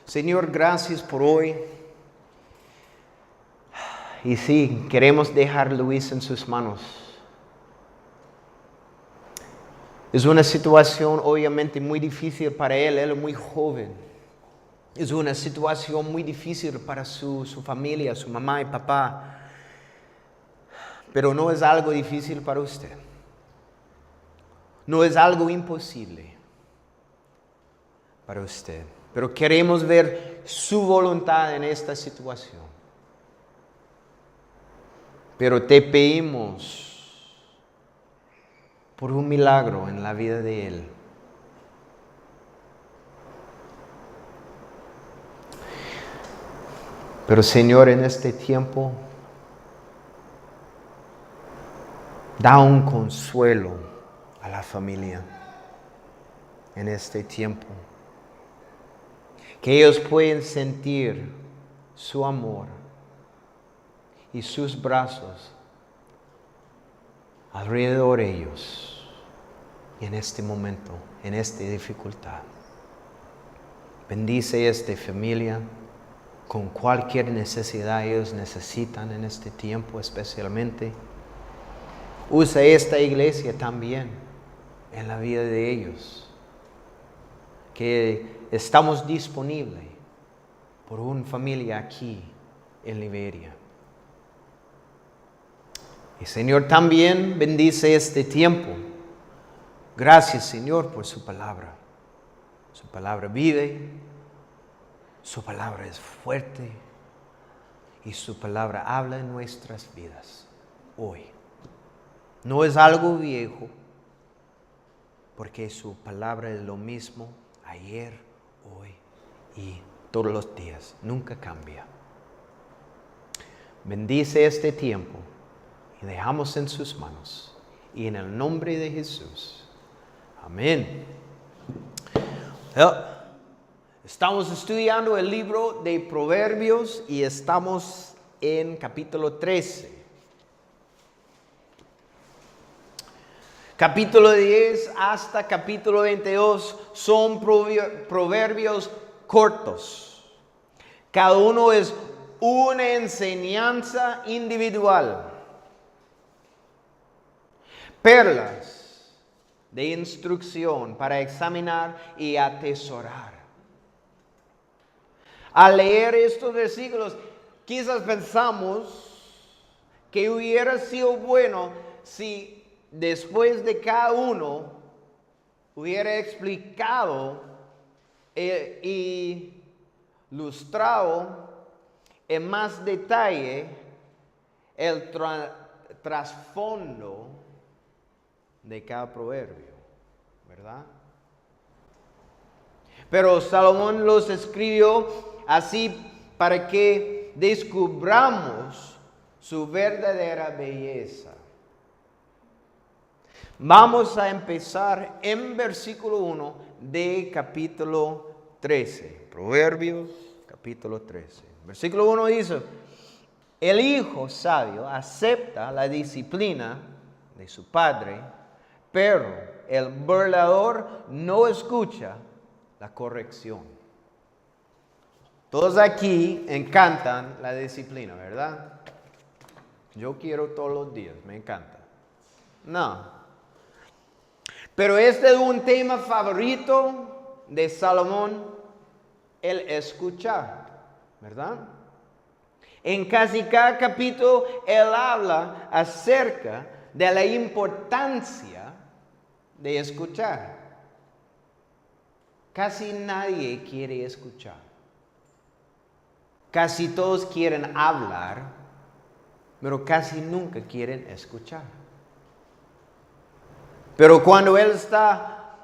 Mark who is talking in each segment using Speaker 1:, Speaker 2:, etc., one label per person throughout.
Speaker 1: Señor, gracias por hoy. Y sí, queremos dejar a Luis en sus manos. Es una situación obviamente muy difícil para él es muy joven. Es una situación muy difícil para su familia, su mamá y papá. Pero no es algo difícil para usted. No es algo imposible para usted. Pero queremos ver su voluntad en esta situación. Pero te pedimos por un milagro en la vida de él. Pero Señor, en este tiempo, da un consuelo a la familia en este tiempo. Que ellos puedan sentir su amor y sus brazos alrededor de ellos en este momento, en esta dificultad. Bendice esta familia con cualquier necesidad ellos necesitan en este tiempo especialmente. Usa esta iglesia también en la vida de ellos. Que estamos disponibles por una familia aquí en Liberia. Y Señor, también bendice este tiempo. Gracias, Señor, por su palabra. Su palabra vive, su palabra es fuerte y su palabra habla en nuestras vidas hoy. No es algo viejo, porque su palabra es lo mismo ayer, hoy y todos los días. Nunca cambia. Bendice este tiempo y dejamos en sus manos. Y en el nombre de Jesús. Amén. Estamos estudiando el libro de Proverbios y estamos en capítulo 13. Capítulo 10 hasta capítulo 22 son proverbios cortos. Cada uno es una enseñanza individual. Perlas de instrucción para examinar y atesorar. Al leer estos versículos, quizás pensamos que hubiera sido bueno si después de cada uno hubiera explicado y ilustrado en más detalle el trasfondo de cada proverbio, ¿verdad? Pero Salomón los escribió así para que descubramos su verdadera belleza. Vamos a empezar en versículo 1 de capítulo 13. Proverbios, capítulo 13. Versículo 1 dice: el hijo sabio acepta la disciplina de su padre, pero el burlador no escucha la corrección. Todos aquí encantan la disciplina, ¿verdad? Yo quiero todos los días, me encanta. No. Pero este es un tema favorito de Salomón, el escuchar, ¿verdad? En casi cada capítulo él habla acerca de la importancia de escuchar. Casi nadie quiere escuchar. Casi todos quieren hablar, pero casi nunca quieren escuchar. Pero cuando él está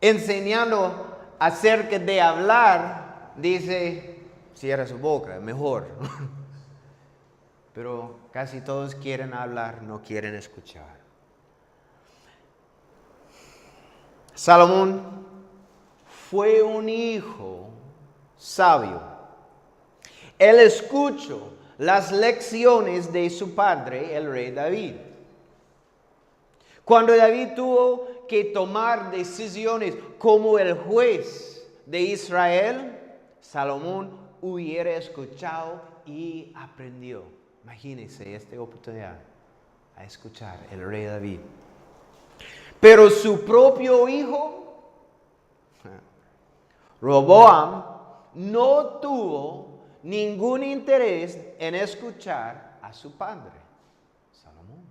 Speaker 1: enseñando acerca de hablar, dice, cierra su boca, mejor. Pero casi todos quieren hablar, no quieren escuchar. Salomón fue un hijo sabio. Él escuchó las lecciones de su padre, el rey David. Cuando David tuvo que tomar decisiones como el juez de Israel, Salomón hubiera escuchado y aprendió. Imagínense esta oportunidad a escuchar el rey David. Pero su propio hijo, Roboam, no tuvo ningún interés en escuchar a su padre, Salomón.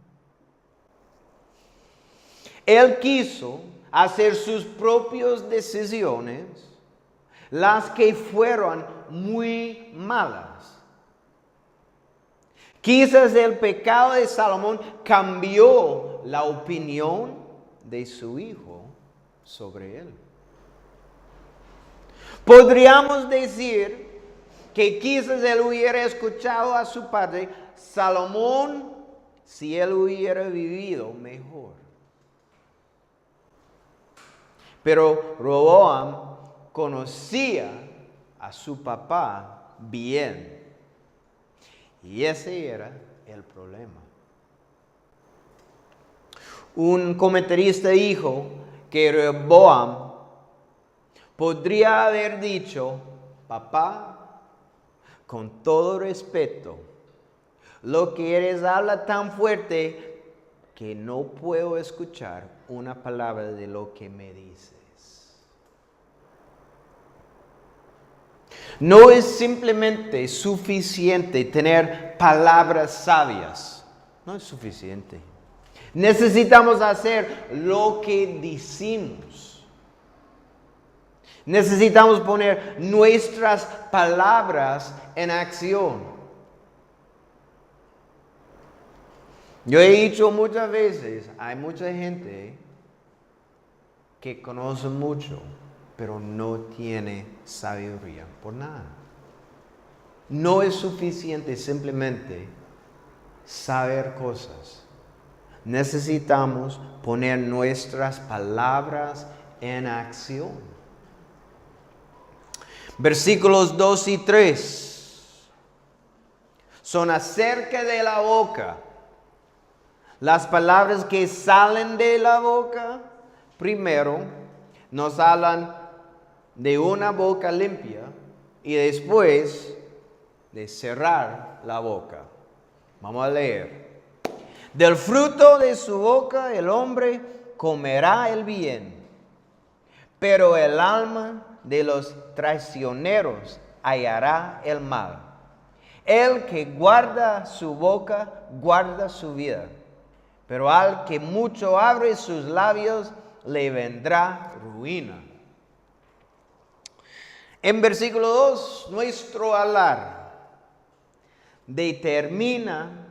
Speaker 1: Él quiso hacer sus propias decisiones, las que fueron muy malas. Quizás el pecado de Salomón cambió la opinión de su hijo sobre él. Podríamos decir que quizás él hubiera escuchado a su padre, Salomón, si él hubiera vivido mejor. Pero Roboam conocía a su papá bien. Y ese era el problema. Un comentarista dijo que Roboam podría haber dicho: papá, con todo respeto, lo que eres habla tan fuerte que no puedo escuchar una palabra de lo que me dices. No es simplemente suficiente tener palabras sabias. No es suficiente. Necesitamos hacer lo que decimos. Necesitamos poner nuestras palabras en acción. Yo he dicho muchas veces, hay mucha gente que conoce mucho, pero no tiene sabiduría por nada. No es suficiente simplemente saber cosas. Necesitamos poner nuestras palabras en acción. Versículos 2 y 3 son acerca de la boca. Las palabras que salen de la boca, primero, nos hablan de una boca limpia y después de cerrar la boca. Vamos a leer. Del fruto de su boca el hombre comerá el bien, pero el alma de los traicioneros hallará el mal. El que guarda su boca guarda su vida, pero al que mucho abre sus labios le vendrá ruina. En versículo 2, nuestro hablar determina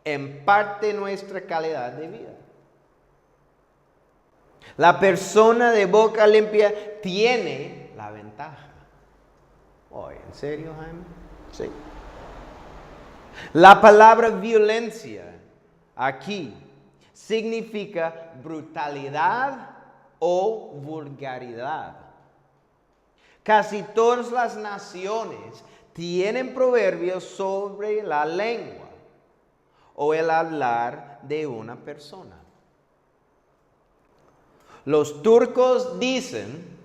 Speaker 1: en parte nuestra calidad de vida. La persona de boca limpia tiene la ventaja. Oh, ¿en serio, Jaime? Sí. La palabra violencia aquí significa brutalidad o vulgaridad. Casi todas las naciones tienen proverbios sobre la lengua o el hablar de una persona. Los turcos dicen: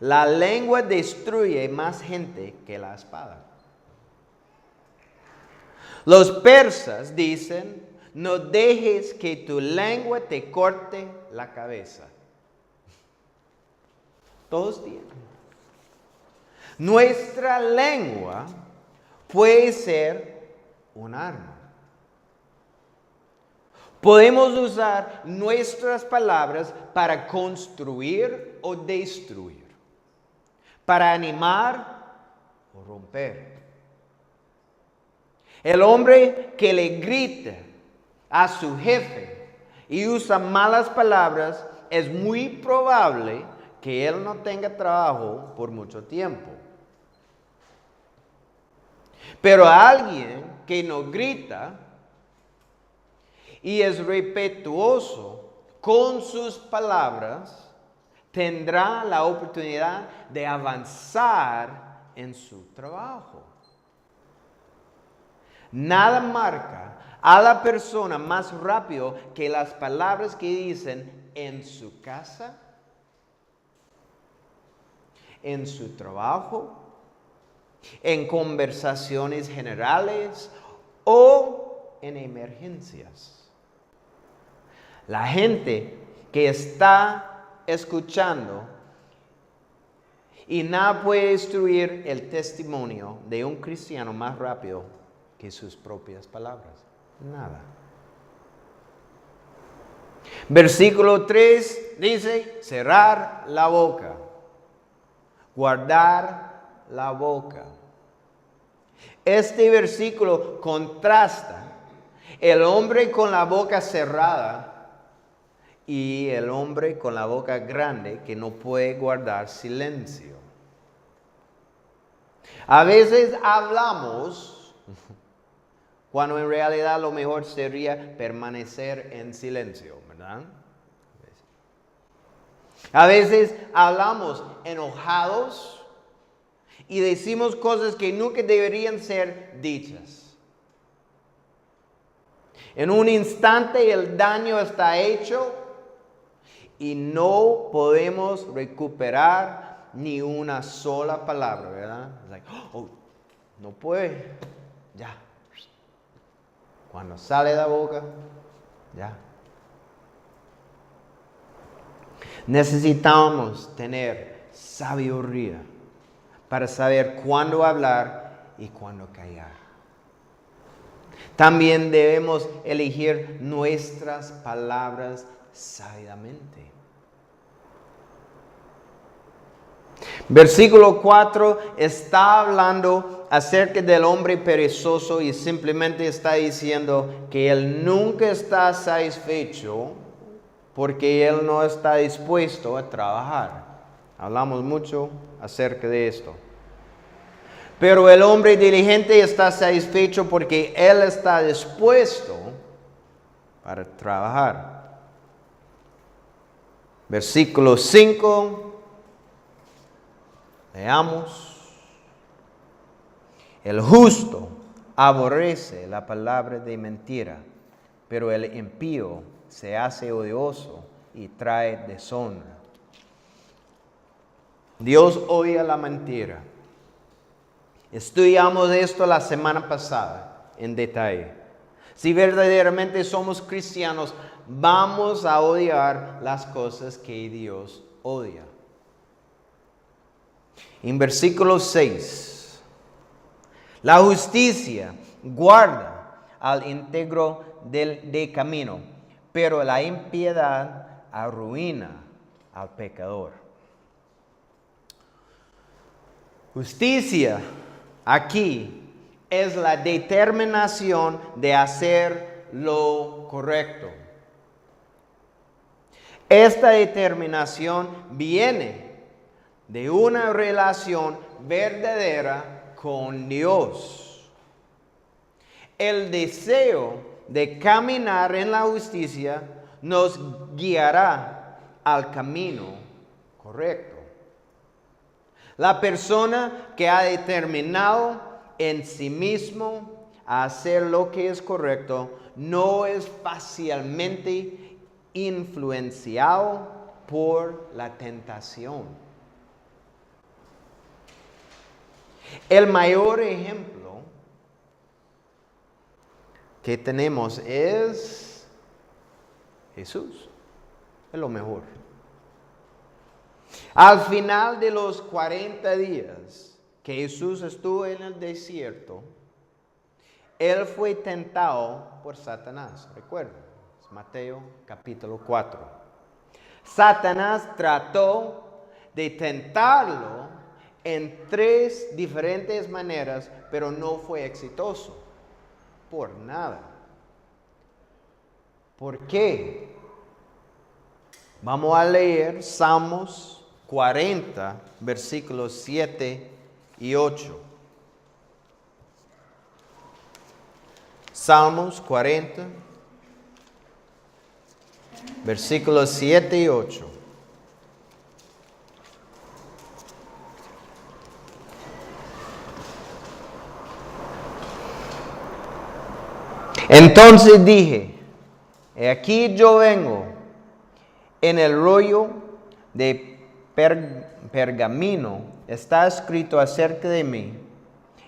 Speaker 1: la lengua destruye más gente que la espada. Los persas dicen: no dejes que tu lengua te corte la cabeza. Todos tienen. Nuestra lengua puede ser un arma. Podemos usar nuestras palabras para construir o destruir, para animar o romper. El hombre que le grita a su jefe y usa malas palabras, es muy probable que él no tenga trabajo por mucho tiempo. Pero alguien que no grita y es respetuoso con sus palabras, tendrá la oportunidad de avanzar en su trabajo. Nada marca a la persona más rápido que las palabras que dicen en su casa, en su trabajo en conversaciones generales o en emergencias. La gente que está escuchando y nada puede destruir el testimonio de un cristiano más rápido que sus propias palabras. Nada. Versículo 3 dice, cerrar la boca, guardar la boca. Este versículo contrasta el hombre con la boca cerrada y el hombre con la boca grande que no puede guardar silencio. A veces hablamos cuando en realidad lo mejor sería permanecer en silencio, ¿verdad? A veces hablamos enojados y decimos cosas que nunca deberían ser dichas. En un instante el daño está hecho y no podemos recuperar ni una sola palabra, ¿verdad? Es like, oh, no puede, ya. Cuando sale de la boca, ya. Necesitamos tener sabiduría para saber cuándo hablar y cuándo callar. También debemos elegir nuestras palabras sabiamente. Versículo 4 está hablando acerca del hombre perezoso y simplemente está diciendo que él nunca está satisfecho porque él no está dispuesto a trabajar. Hablamos mucho acerca de esto. Pero el hombre diligente está satisfecho porque él está dispuesto para trabajar. Versículo 5. Leamos. El justo aborrece la palabra de mentira, pero el impío se hace odioso y trae deshonra. Dios odia la mentira. Estudiamos esto la semana pasada en detalle. Si verdaderamente somos cristianos, vamos a odiar las cosas que Dios odia. En versículo 6, la justicia guarda al íntegro de camino, pero la impiedad arruina al pecador. Justicia aquí es la determinación de hacer lo correcto. Esta determinación viene de una relación verdadera con Dios. El deseo de caminar en la justicia nos guiará al camino correcto. La persona que ha determinado en sí mismo a hacer lo que es correcto no es fácilmente influenciado por la tentación. El mayor ejemplo que tenemos es Jesús. Es lo mejor. Al final de los 40 días que Jesús estuvo en el desierto, Él fue tentado por Satanás. Recuerden, es Mateo capítulo 4. Satanás trató de tentarlo en 3 diferentes maneras, pero no fue exitoso. Por nada. ¿Por qué? Vamos a leer Salmos 40, versículos 7 y 8. Salmos 40, versículos 7 y 8. Entonces dije, he aquí yo vengo. En el rollo de pergamino está escrito acerca de mí,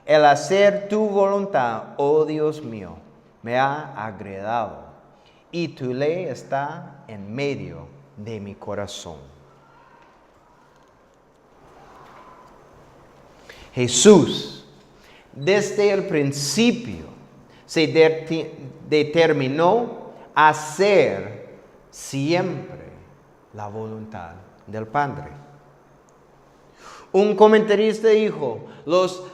Speaker 1: El hacer tu voluntad, oh Dios mío, me ha agradado, y tu ley está en medio de mi corazón. Jesús, desde el principio, se determinó a hacer siempre la voluntad del Padre. Un comentarista dijo, los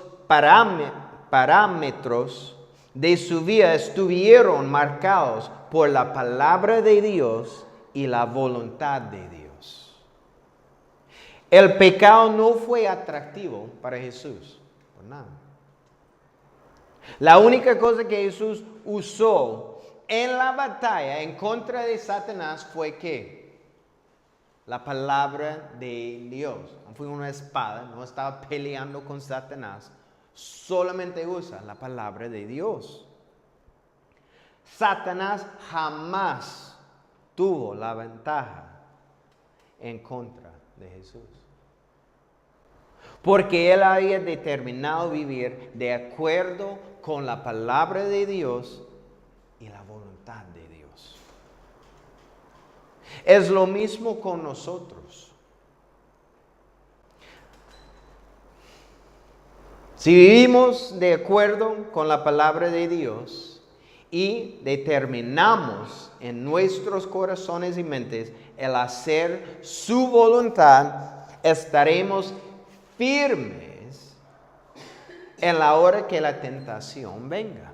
Speaker 1: parámetros de su vida estuvieron marcados por la palabra de Dios y la voluntad de Dios. El pecado no fue atractivo para Jesús, por nada. La única cosa que Jesús usó en la batalla en contra de Satanás fue ¿qué? La palabra de Dios. No fue una espada, no estaba peleando con Satanás. Solamente usa la palabra de Dios. Satanás jamás tuvo la ventaja en contra de Jesús. Porque él había determinado vivir de acuerdo con la palabra de Dios y la voluntad de Dios. Es lo mismo con nosotros. Si vivimos de acuerdo con la palabra de Dios y determinamos en nuestros corazones y mentes el hacer su voluntad, estaremos firmes en la hora que la tentación venga.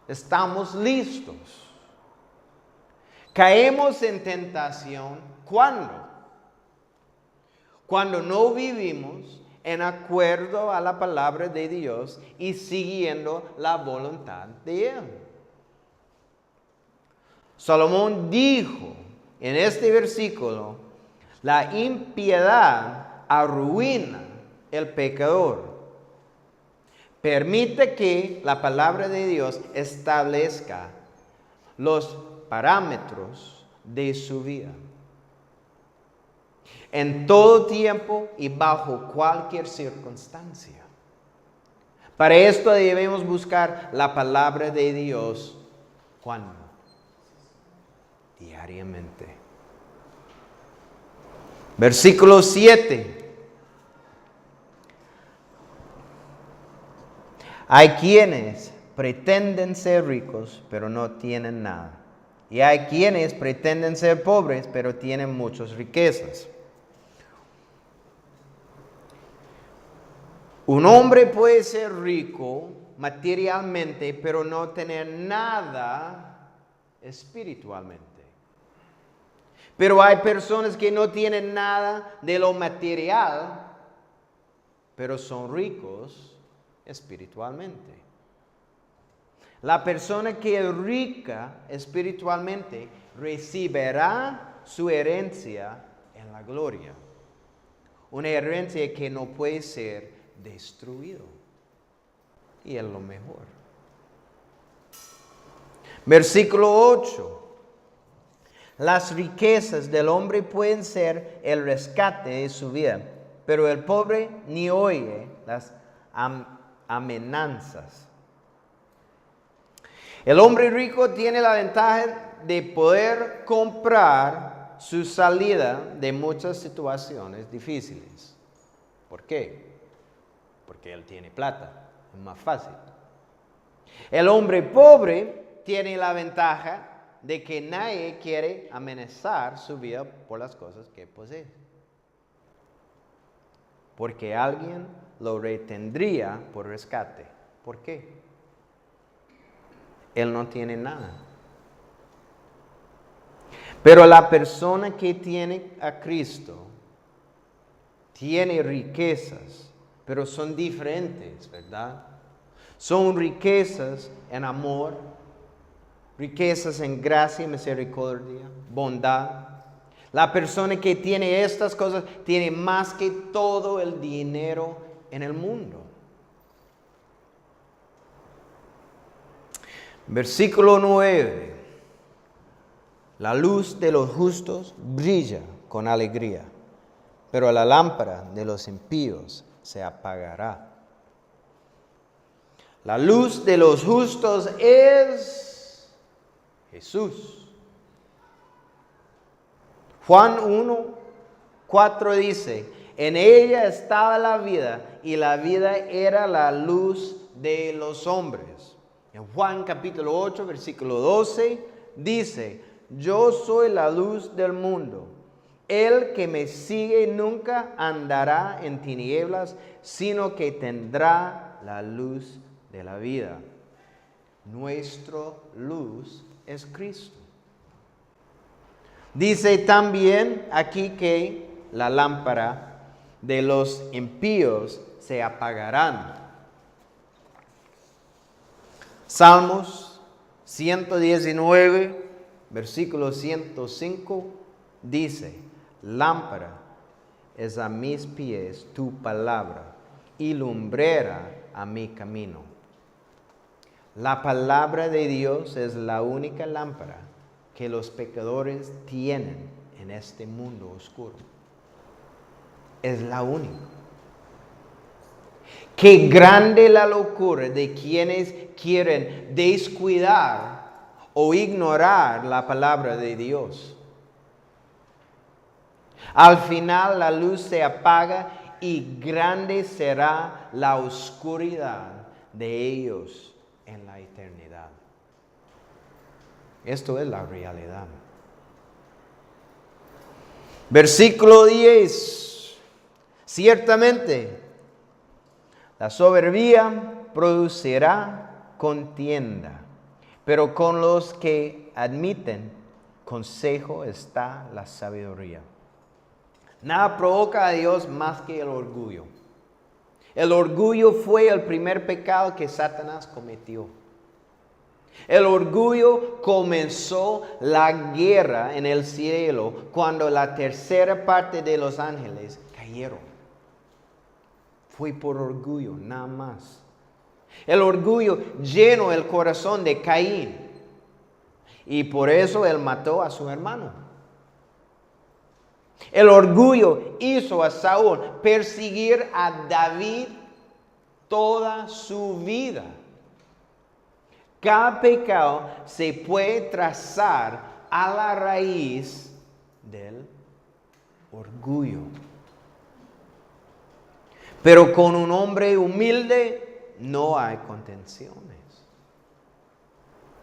Speaker 1: Estamos listos. Caemos en tentación ¿cuándo? Cuando no vivimos en acuerdo a la palabra de Dios y siguiendo la voluntad de Él. Salomón dijo en este versículo, la impiedad arruina el pecador. Permite que la palabra de Dios establezca los parámetros de su vida. En todo tiempo y bajo cualquier circunstancia. Para esto debemos buscar la palabra de Dios. ¿Cuándo? Diariamente. Versículo 7. Hay quienes pretenden ser ricos, pero no tienen nada. Y hay quienes pretenden ser pobres, pero tienen muchas riquezas. Un hombre puede ser rico materialmente, pero no tener nada espiritualmente. Pero hay personas que no tienen nada de lo material, pero son ricos espiritualmente. La persona que es rica espiritualmente recibirá su herencia en la gloria. Una herencia que no puede ser destruido. Y es lo mejor. Versículo 8. Las riquezas del hombre pueden ser el rescate de su vida, pero el pobre ni oye las amenazas. El hombre rico tiene la ventaja de poder comprar su salida de muchas situaciones difíciles. ¿Por qué? Porque él tiene plata, es más fácil. El hombre pobre tiene la ventaja de que nadie quiere amenazar su vida por las cosas que posee. Porque alguien lo retendría por rescate. ¿Por qué? Él no tiene nada. Pero la persona que tiene a Cristo tiene riquezas, pero son diferentes, ¿verdad? Son riquezas en amor, riquezas en gracia, misericordia, bondad. La persona que tiene estas cosas tiene más que todo el dinero en el mundo. Versículo 9. La luz de los justos brilla con alegría, pero la lámpara de los impíos se apagará. La luz de los justos es Jesús. Juan 1:4 dice, en ella estaba la vida y la vida era la luz de los hombres. En Juan capítulo 8, versículo 12 dice, yo soy la luz del mundo. El que me sigue nunca andará en tinieblas, sino que tendrá la luz de la vida. Nuestra luz es Cristo. Dice también aquí que la lámpara de los impíos se apagarán. Salmos 119, versículo 105 dice, lámpara es a mis pies tu palabra y lumbrera a mi camino. La palabra de Dios es la única lámpara que los pecadores tienen en este mundo oscuro. Es la única. Qué grande la locura de quienes quieren descuidar o ignorar la palabra de Dios. Al final la luz se apaga y grande será la oscuridad de ellos en la eternidad. Esto es la realidad. Versículo 10. Ciertamente, la soberbia producirá contienda, pero con los que admiten consejo está la sabiduría. Nada provoca a Dios más que el orgullo. El orgullo fue el primer pecado que Satanás cometió. El orgullo comenzó la guerra en el cielo cuando la tercera parte de los ángeles cayeron. Fue por orgullo, nada más. El orgullo llenó el corazón de Caín y por eso él mató a su hermano. El orgullo hizo a Saúl perseguir a David toda su vida. Cada pecado se puede trazar a la raíz del orgullo. Pero con un hombre humilde no hay contenciones.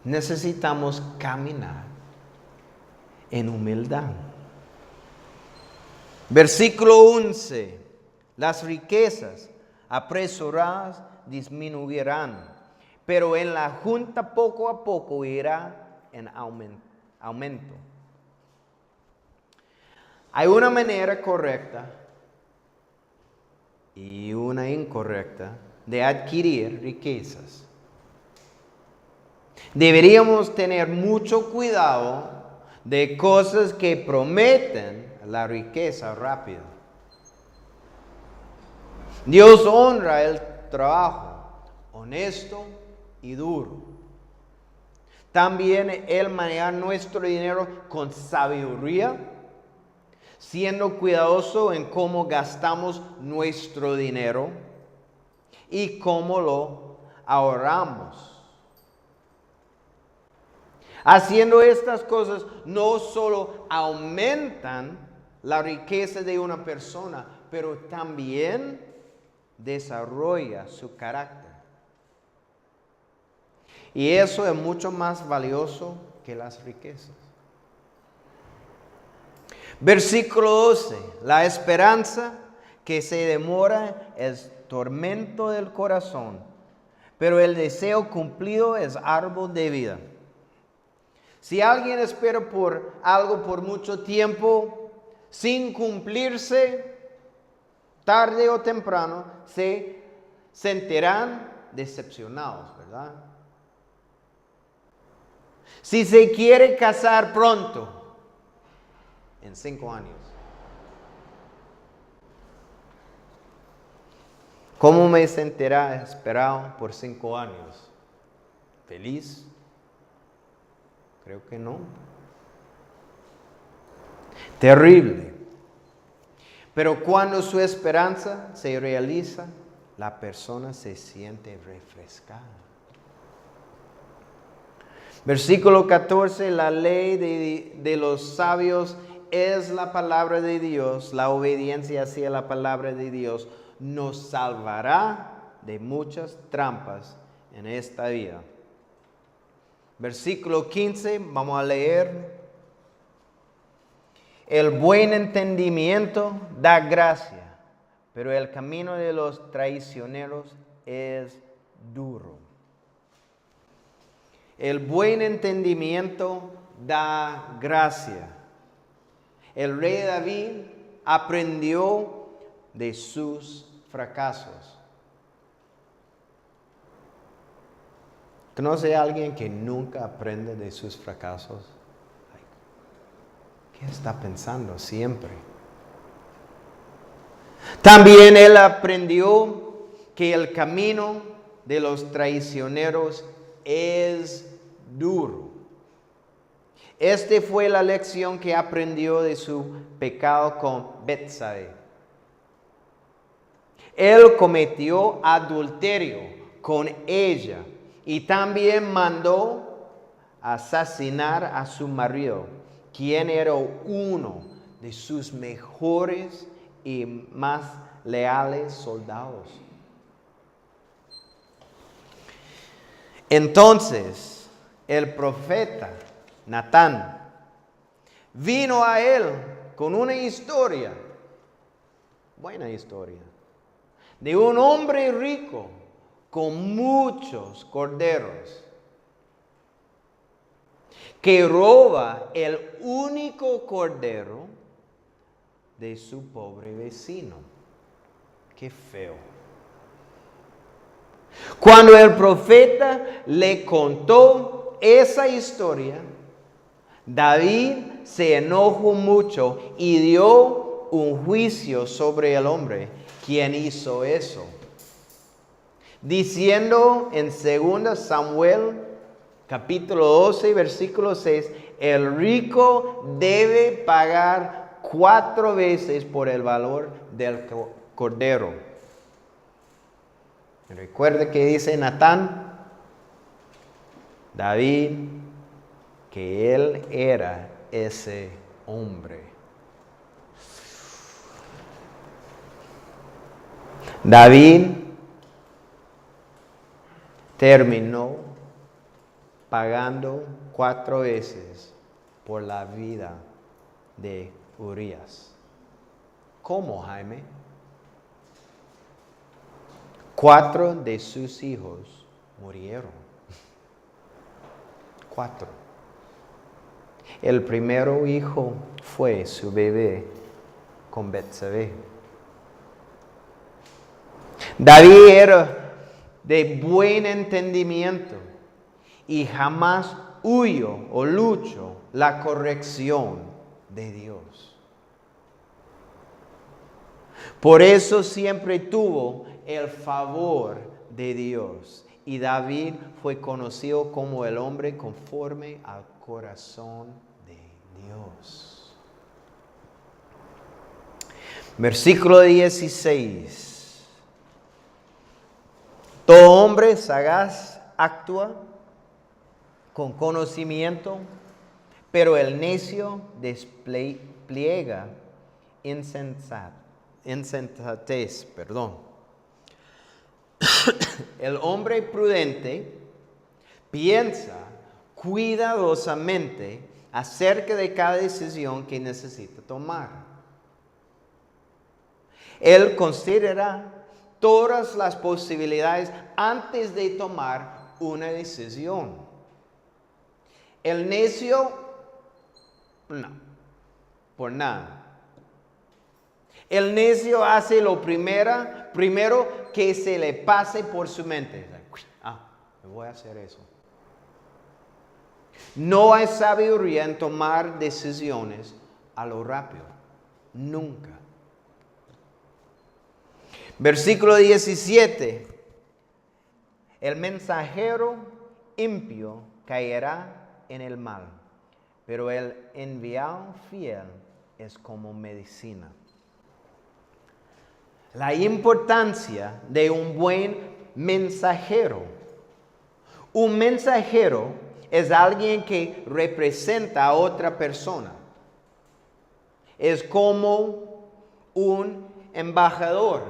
Speaker 1: Necesitamos caminar en humildad. Versículo 11. Las riquezas apresuradas disminuirán, pero en la junta poco a poco irá en aumento. Hay una manera correcta y una incorrecta de adquirir riquezas. Deberíamos tener mucho cuidado de cosas que prometen la riqueza rápida. Dios honra el trabajo honesto y duro. También Él maneja nuestro dinero con sabiduría, siendo cuidadoso en cómo gastamos nuestro dinero y cómo lo ahorramos. Haciendo estas cosas no solo aumentan la riqueza de una persona, pero también desarrolla su carácter. Y eso es mucho más valioso que las riquezas. Versículo 12. La esperanza que se demora es tormento del corazón, pero el deseo cumplido es árbol de vida. Si alguien espera por algo por mucho tiempo, sin cumplirse, tarde o temprano, se sentirán decepcionados, ¿verdad? Si se quiere casar pronto, en 5 años, ¿cómo me sentirá esperado por 5 años? ¿Feliz? Creo que no. Terrible. Pero cuando su esperanza se realiza, la persona se siente refrescada. Versículo 14, la ley de los sabios es la palabra de Dios. La obediencia hacia la palabra de Dios nos salvará de muchas trampas en esta vida. Versículo 15, vamos a leer. El buen entendimiento da gracia, pero el camino de los traicioneros es duro. El buen entendimiento da gracia. El rey David aprendió de sus fracasos. ¿Conoce a alguien que nunca aprende de sus fracasos? ¿Qué está pensando siempre? También él aprendió que el camino de los traicioneros es duro. Esta fue la lección que aprendió de su pecado con Betsabé. Él cometió adulterio con ella y también mandó asesinar a su marido, quien era uno de sus mejores y más leales soldados. Entonces, el profeta Natán vino a él con una historia, buena historia, de un hombre rico con muchos corderos, que roba el único cordero de su pobre vecino. Qué feo. Cuando el profeta le contó esa historia, David se enojó mucho y dio un juicio sobre el hombre quien hizo eso, diciendo en 2 Samuel capítulo 12, versículo 6, el rico debe pagar 4 veces por el valor del cordero. Recuerde que dice Natán, David, que él era ese hombre. David terminó pagando 4 veces por la vida de Urías. ¿Cómo, Jaime? 4 de sus hijos murieron. 4. El primero hijo fue su bebé con Betsabé. David era de buen entendimiento y jamás huyó o luchó la corrección de Dios. Por eso siempre tuvo el favor de Dios. Y David fue conocido como el hombre conforme al corazón de Dios. Versículo 16. Todo hombre sagaz actúa con conocimiento, pero el necio despliega insensatez. El hombre prudente piensa cuidadosamente acerca de cada decisión que necesita tomar. Él considera todas las posibilidades antes de tomar una decisión. El necio, no, por nada. El necio hace lo primero que se le pase por su mente. Me voy a hacer eso. No hay sabiduría en tomar decisiones a lo rápido. Nunca. Versículo 17. El mensajero impío caerá en el mal, pero el enviado fiel es como medicina. la importancia de un buen mensajero. Un mensajero es alguien que representa a otra persona. Es como un embajador.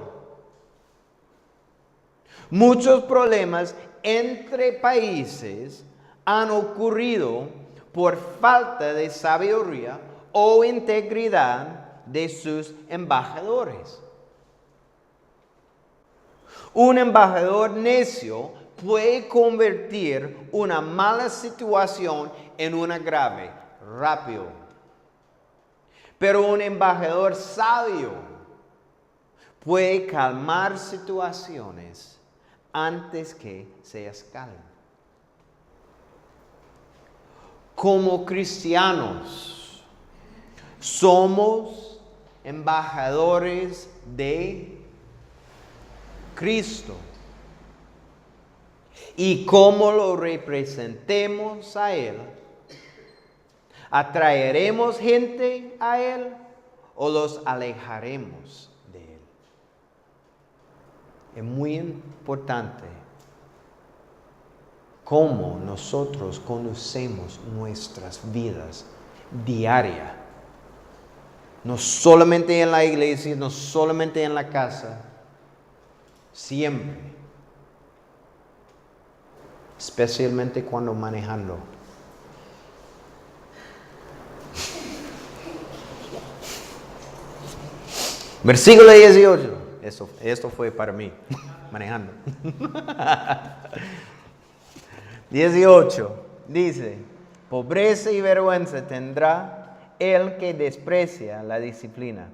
Speaker 1: Muchos problemas entre países han ocurrido por falta de sabiduría o integridad de sus embajadores. Un embajador necio puede convertir una mala situación en una grave, rápido. Pero un embajador sabio puede calmar situaciones antes que se escalen. Como cristianos, somos embajadores de Cristo. Y como lo representemos a Él, ¿atraeremos gente a Él o los alejaremos de Él? Es muy importante cómo nosotros conocemos nuestras vidas diarias. No solamente en la iglesia, no solamente en la casa, siempre. Especialmente cuando manejando. Versículo 18. Esto fue para mí, manejando. 18 dice: pobreza y vergüenza tendrá el que desprecia la disciplina,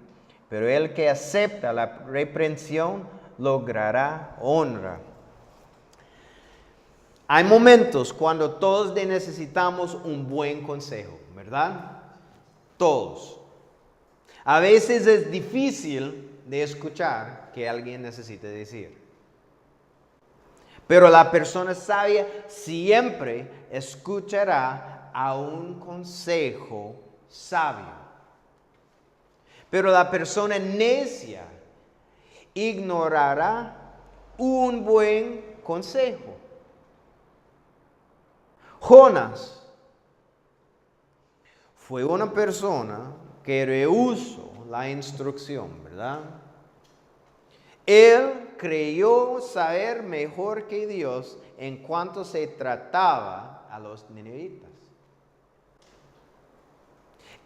Speaker 1: pero el que acepta la reprensión logrará honra. Hay momentos cuando todos necesitamos un buen consejo, ¿verdad? Todos. A veces es difícil de escuchar que alguien necesite decir. Pero la persona sabia siempre escuchará a un consejo sabio. Pero la persona necia ignorará un buen consejo. Jonás fue una persona que rehusó la instrucción, ¿verdad? Él creyó saber mejor que Dios en cuanto se trataba a los ninivitas.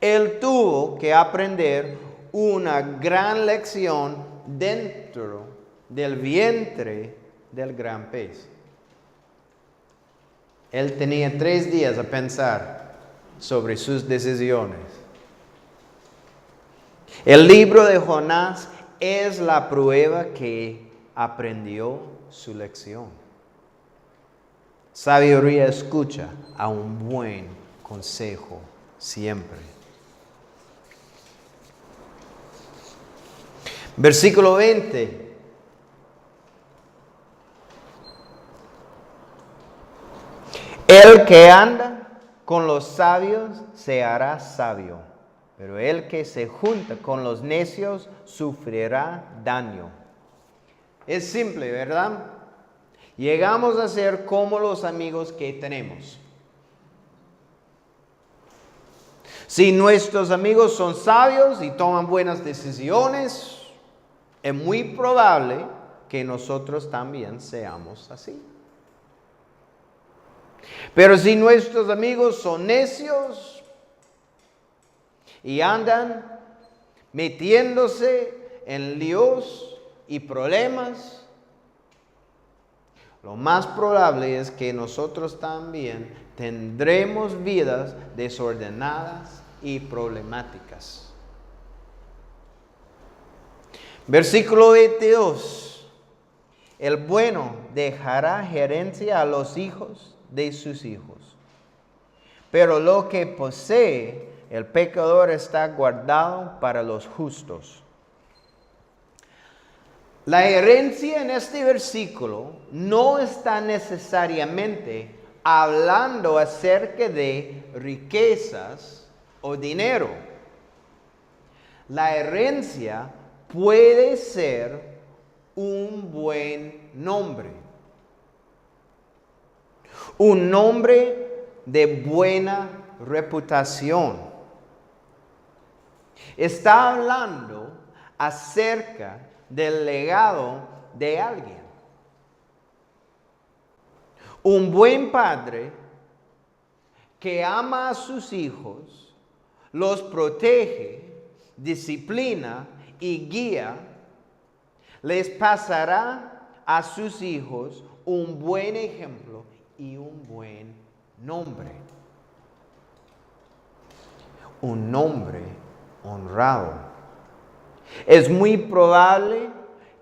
Speaker 1: Él tuvo que aprender una gran lección dentro del vientre del gran pez. Él tenía 3 días a pensar sobre sus decisiones. El libro de Jonás es la prueba que aprendió su lección. Sabiduría escucha a un buen consejo siempre. Versículo 20. El que anda con los sabios se hará sabio, pero el que se junta con los necios sufrirá daño. Es simple, ¿verdad? Llegamos a ser como los amigos que tenemos. Si nuestros amigos son sabios y toman buenas decisiones, es muy probable que nosotros también seamos así. Pero si nuestros amigos son necios y andan metiéndose en líos y problemas, lo más probable es que nosotros también tendremos vidas desordenadas y problemáticas. Versículo 22. El bueno dejará herencia a los hijos de sus hijos, pero lo que posee el pecador está guardado para los justos. La herencia en este versículo no está necesariamente hablando acerca de riquezas o dinero. La herencia puede ser un buen nombre. Un nombre de buena reputación. Está hablando acerca del legado de alguien. Un buen padre que ama a sus hijos, los protege, disciplina y guía, les pasará a sus hijos un buen ejemplo y un buen nombre. Un nombre honrado. Es muy probable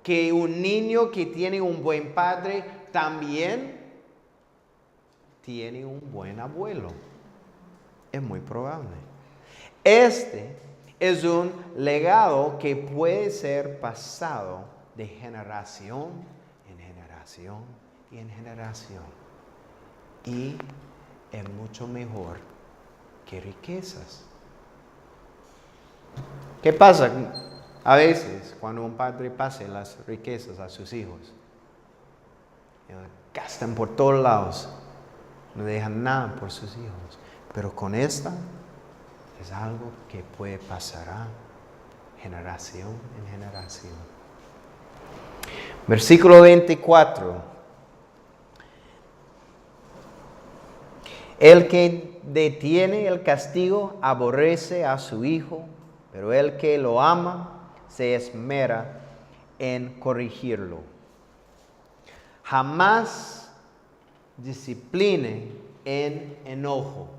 Speaker 1: que un niño que tiene un buen padre también tiene un buen abuelo. Es muy probable. Este es un legado que puede ser pasado de generación en generación y en generación. Y es mucho mejor que riquezas. ¿Qué pasa a veces cuando un padre pasa las riquezas a sus hijos? Gastan por todos lados, no dejan nada por sus hijos. Pero con esta es algo que puede pasar generación en generación. Versículo 24. El que detiene el castigo aborrece a su hijo, pero el que lo ama se esmera en corregirlo. Jamás discipline en enojo.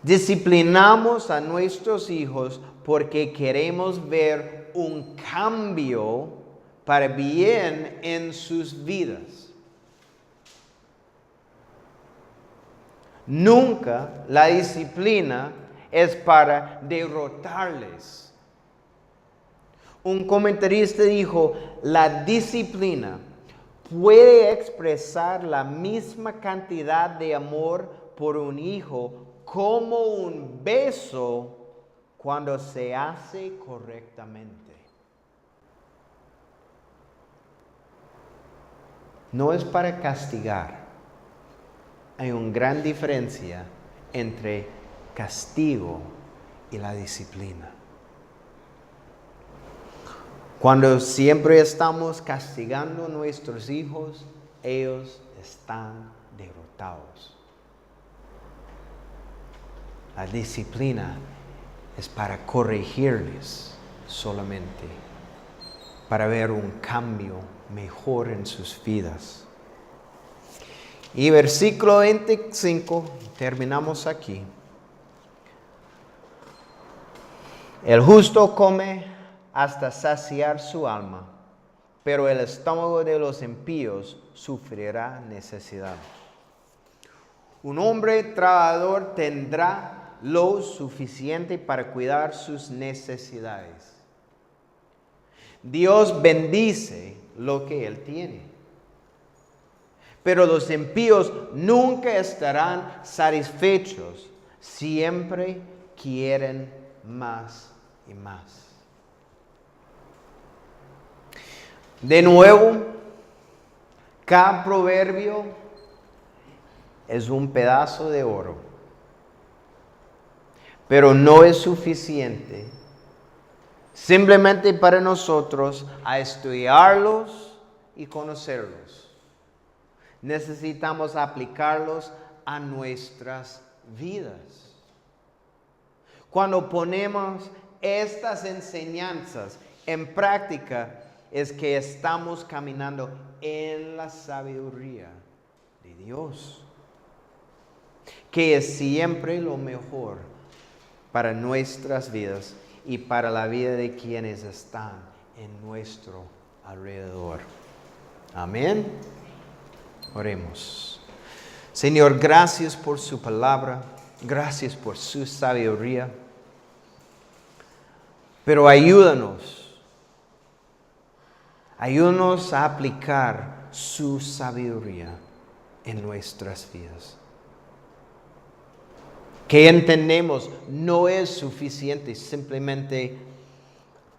Speaker 1: Disciplinamos a nuestros hijos porque queremos ver un cambio para bien en sus vidas. Nunca la disciplina es para derrotarles. Un comentarista dijo, la disciplina puede expresar la misma cantidad de amor por un hijo como un beso cuando se hace correctamente. No es para castigar. Hay una gran diferencia entre castigo y la disciplina. Cuando siempre estamos castigando a nuestros hijos, ellos están derrotados. La disciplina es para corregirles solamente, para ver un cambio mejor en sus vidas. Y versículo 25, terminamos aquí. El justo come hasta saciar su alma, pero el estómago de los impíos sufrirá necesidad. Un hombre trabajador tendrá lo suficiente para cuidar sus necesidades. Dios bendice lo que él tiene. Pero los impíos nunca estarán satisfechos, siempre quieren más y más. De nuevo, cada proverbio es un pedazo de oro, pero no es suficiente simplemente para nosotros a estudiarlos y conocerlos. Necesitamos aplicarlos a nuestras vidas. Cuando ponemos estas enseñanzas en práctica, es que estamos caminando en la sabiduría de Dios, que es siempre lo mejor para nuestras vidas y para la vida de quienes están en nuestro alrededor. Amén. Oremos. Señor, gracias por su palabra, gracias por su sabiduría, pero ayúdanos a aplicar su sabiduría en nuestras vidas. Que entendemos no es suficiente simplemente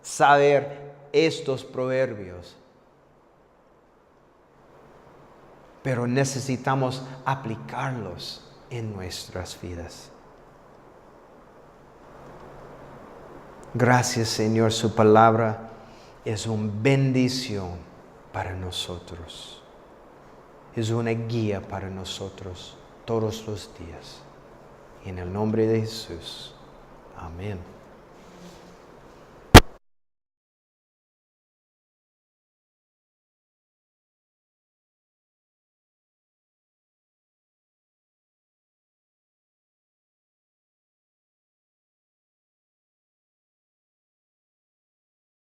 Speaker 1: saber estos proverbios. Pero necesitamos aplicarlos en nuestras vidas. Gracias, Señor, su palabra es una bendición para nosotros. Es una guía para nosotros todos los días. En el nombre de Jesús. Amén.